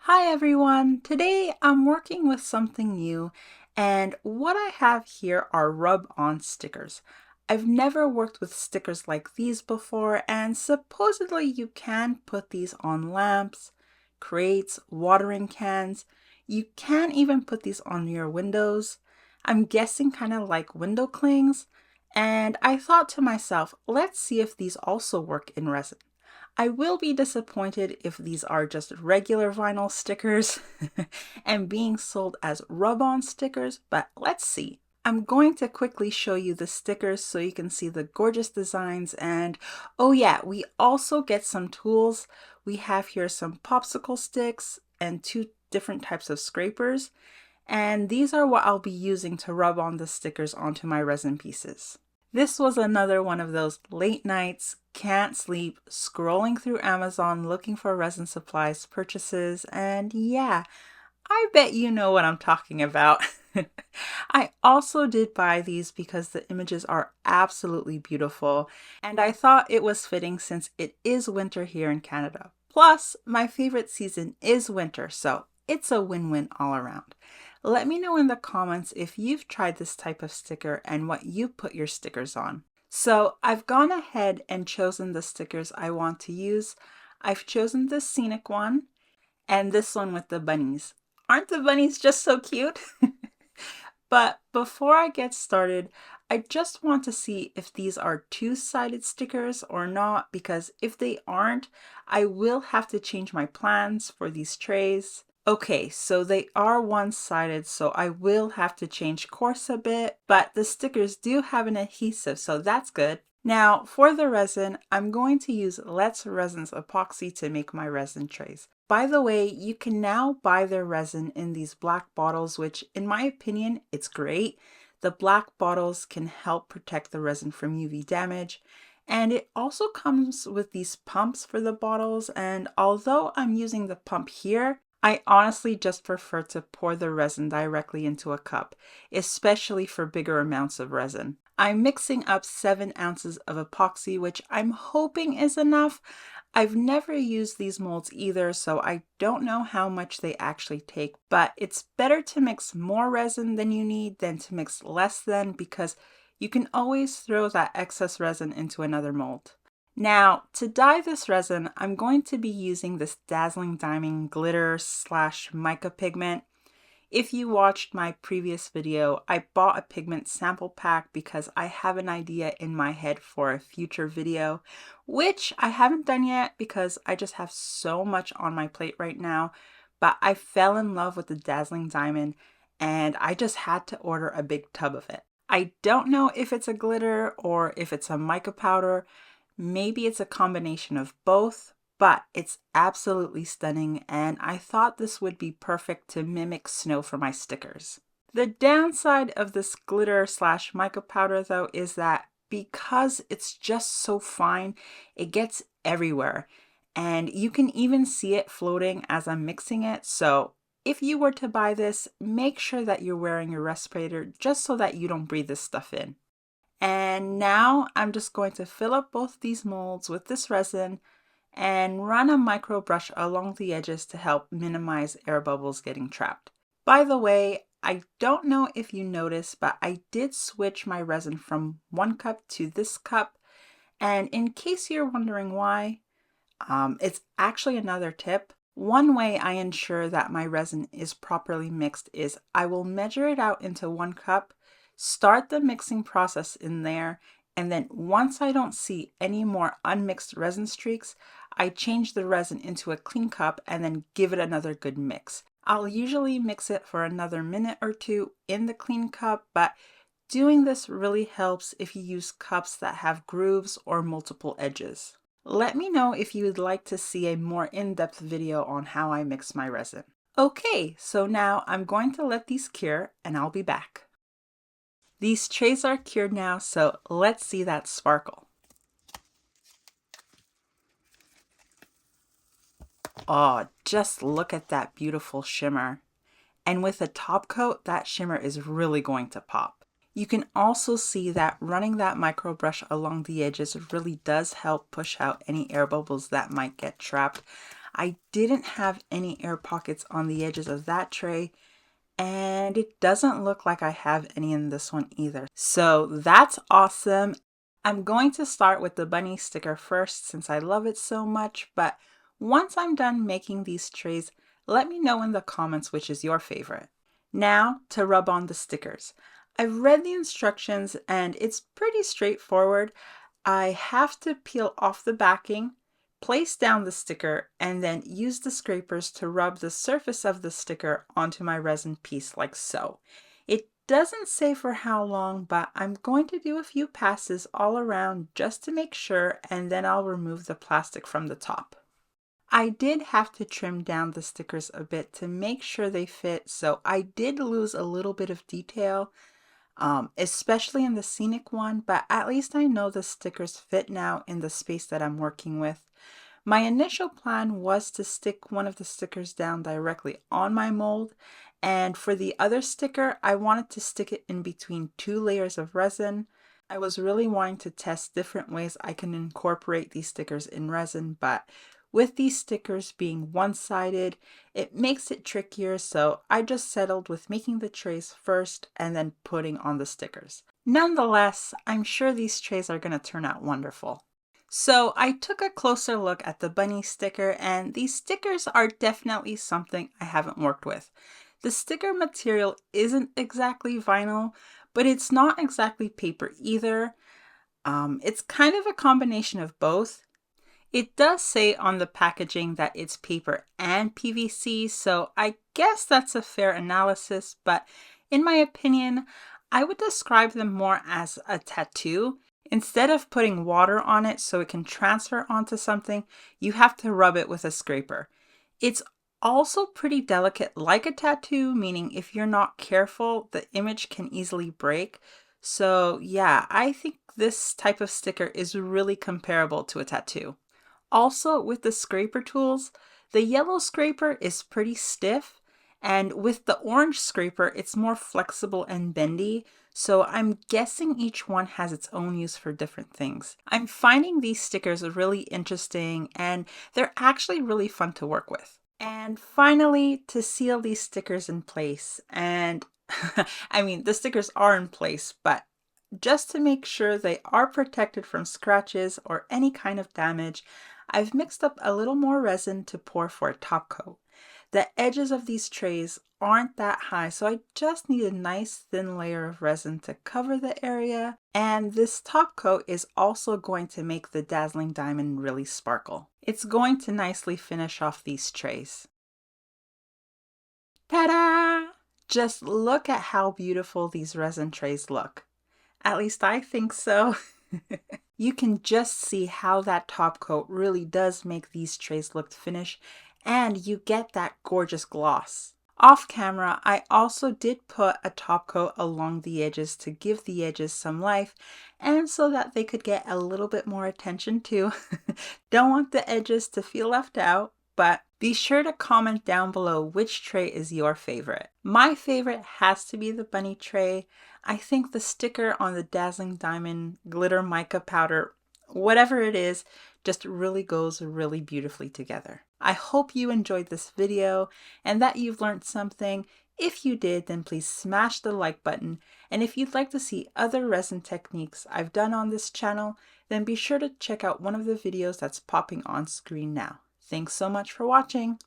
Hi everyone! Today I'm working with something new, and what I have here are rub-on stickers. I've never worked with stickers like these before, and supposedly you can put these on lamps, crates, watering cans. You can even put these on your windows. I'm guessing kind of like window clings, and I thought to myself, let's see if these also work in resin. I will be disappointed if these are just regular vinyl stickers and being sold as rub-on stickers, but let's see. I'm going to quickly show you the stickers so you can see the gorgeous designs, and oh yeah, we also get some tools. We have here some popsicle sticks and two different types of scrapers, and these are what I'll be using to rub on the stickers onto my resin pieces. This was another one of those late nights, can't sleep, scrolling through Amazon looking for resin supplies purchases, and yeah, I bet you know what I'm talking about. I also did buy these because the images are absolutely beautiful, and I thought it was fitting since it is winter here in Canada. Plus, my favorite season is winter, so it's a win-win all around. Let me know in the comments if you've tried this type of sticker and what you put your stickers on. So I've gone ahead and chosen the stickers I want to use. I've chosen the scenic one and this one with the bunnies. Aren't the bunnies just so cute? But before I get started, I just want to see if these are two-sided stickers or not, because if they aren't, I will have to change my plans for these trays. Okay, so they are one-sided, so I will have to change course a bit, but the stickers do have an adhesive, so that's good. Now, for the resin, I'm going to use Let's Resin's epoxy to make my resin trays. By the way, you can now buy their resin in these black bottles, which in my opinion, it's great. The black bottles can help protect the resin from UV damage. And it also comes with these pumps for the bottles. And although I'm using the pump here, I honestly just prefer to pour the resin directly into a cup, especially for bigger amounts of resin. I'm mixing up 7 ounces of epoxy, which I'm hoping is enough. I've never used these molds either, so I don't know how much they actually take, but it's better to mix more resin than you need than to mix less than, because you can always throw that excess resin into another mold. Now, to dye this resin, I'm going to be using this Dazzling Diamond glitter / mica pigment. If you watched my previous video, I bought a pigment sample pack because I have an idea in my head for a future video, which I haven't done yet because I just have so much on my plate right now, but I fell in love with the Dazzling Diamond and I just had to order a big tub of it. I don't know if it's a glitter or if it's a mica powder. Maybe it's a combination of both, but it's absolutely stunning, and I thought this would be perfect to mimic snow for my stickers. The downside of this glitter / mica powder though is that because it's just so fine, it gets everywhere, and you can even see it floating as I'm mixing it. So if you were to buy this, make sure that you're wearing your respirator just so that you don't breathe this stuff in. And now I'm just going to fill up both these molds with this resin and run a micro brush along the edges to help minimize air bubbles getting trapped. By the way, I don't know if you noticed, but I did switch my resin from one cup to this cup. And in case you're wondering why, it's actually another tip. One way I ensure that my resin is properly mixed is I will measure it out into 1 cup, start the mixing process in there, and then once I don't see any more unmixed resin streaks, I change the resin into a clean cup and then give it another good mix. I'll usually mix it for another minute or 2 in the clean cup, but doing this really helps if you use cups that have grooves or multiple edges. Let me know if you would like to see a more in-depth video on how I mix my resin. Okay, so now I'm going to let these cure and I'll be back. These trays are cured now, so let's see that sparkle. Oh, just look at that beautiful shimmer. And with a top coat, that shimmer is really going to pop. You can also see that running that micro brush along the edges really does help push out any air bubbles that might get trapped. I didn't have any air pockets on the edges of that tray, and it doesn't look like I have any in this one either. So that's awesome. I'm going to start with the bunny sticker first since I love it so much, but once I'm done making these trays, let me know in the comments which is your favorite. Now to rub on the stickers. I've read the instructions and it's pretty straightforward. I have to peel off the backing, place down the sticker, and then use the scrapers to rub the surface of the sticker onto my resin piece like so. It doesn't say for how long, but I'm going to do a few passes all around just to make sure, and then I'll remove the plastic from the top. I did have to trim down the stickers a bit to make sure they fit, so I did lose a little bit of detail, especially in the scenic one, but at least I know the stickers fit now in the space that I'm working with. My initial plan was to stick one of the stickers down directly on my mold, and for the other sticker, I wanted to stick it in between 2 layers of resin. I was really wanting to test different ways I can incorporate these stickers in resin, but with these stickers being one-sided, it makes it trickier, so I just settled with making the trays first and then putting on the stickers. Nonetheless, I'm sure these trays are going to turn out wonderful. So I took a closer look at the bunny sticker, and these stickers are definitely something I haven't worked with. The sticker material isn't exactly vinyl, but it's not exactly paper either. It's kind of a combination of both. It does say on the packaging that it's paper and PVC, so I guess that's a fair analysis, but in my opinion, I would describe them more as a tattoo. Instead of putting water on it so it can transfer onto something, you have to rub it with a scraper. It's also pretty delicate like a tattoo, meaning if you're not careful, the image can easily break. So yeah, I think this type of sticker is really comparable to a tattoo. Also, with the scraper tools, the yellow scraper is pretty stiff, and with the orange scraper, it's more flexible and bendy, so I'm guessing each one has its own use for different things. I'm finding these stickers really interesting, and they're actually really fun to work with. And finally, to seal these stickers in place, and I mean, the stickers are in place, but just to make sure they are protected from scratches or any kind of damage, I've mixed up a little more resin to pour for a top coat. The edges of these trays aren't that high, so I just need a nice thin layer of resin to cover the area. And this top coat is also going to make the dazzling diamond really sparkle. It's going to nicely finish off these trays. Ta-da! Just look at how beautiful these resin trays look. At least I think so. You can just see how that top coat really does make these trays look finished, and you get that gorgeous gloss. Off camera, I also did put a top coat along the edges to give the edges some life and so that they could get a little bit more attention too. Don't want the edges to feel left out, but be sure to comment down below which tray is your favorite. My favorite has to be the bunny tray. I think the sticker on the dazzling diamond glitter mica powder, whatever it is, just really goes really beautifully together. I hope you enjoyed this video and that you've learned something. If you did, then please smash the like button. And if you'd like to see other resin techniques I've done on this channel, then be sure to check out one of the videos that's popping on screen now. Thanks so much for watching.